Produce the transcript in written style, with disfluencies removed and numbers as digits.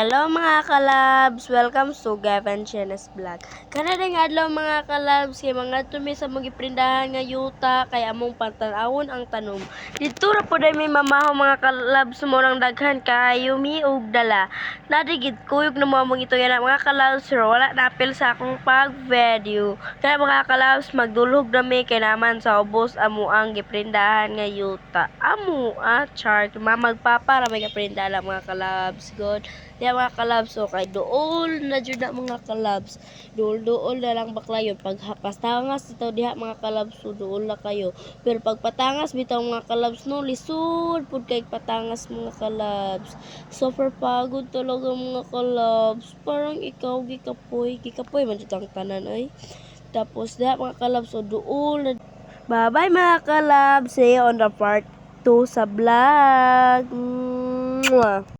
Hello mga kalabs! Welcome to Gavin Chenes Vlog. Kanadang adlaw mga kalabs, kay mga tumi sa mga iprindahan nga yuta, kay among pantanawon ang tanom. Dito ra po dahil may mamaho mga kalabs, murang daghan kayo miog dala. Nadigid kuyog na mo ito yan mga kalabs, pero wala napil sa akong pag-video. Kaya mga kalabs, magdulog na kay naman sa ubos amo ang giprindahan nga yuta. Amo chart, mamagpapara may giprindahan mga kalabs. Good. Diya mga kalabs, so kay dool na dyan na mga kalabs. Dool na lang bakla yun. Pag pastangas ito diha mga kalabs, so dool na kayo. Pero pag patangas bitaw mga kalabs, no, lisod pud kay patangas mga kalabs. Super pagod talaga mga kalabs. Parang ikaw gikapoy man dito ang tanan ay. Tapos diha mga kalabs, so dool na. Bye bye mga kalabs. See you on the part 2 sa vlog. Mwah.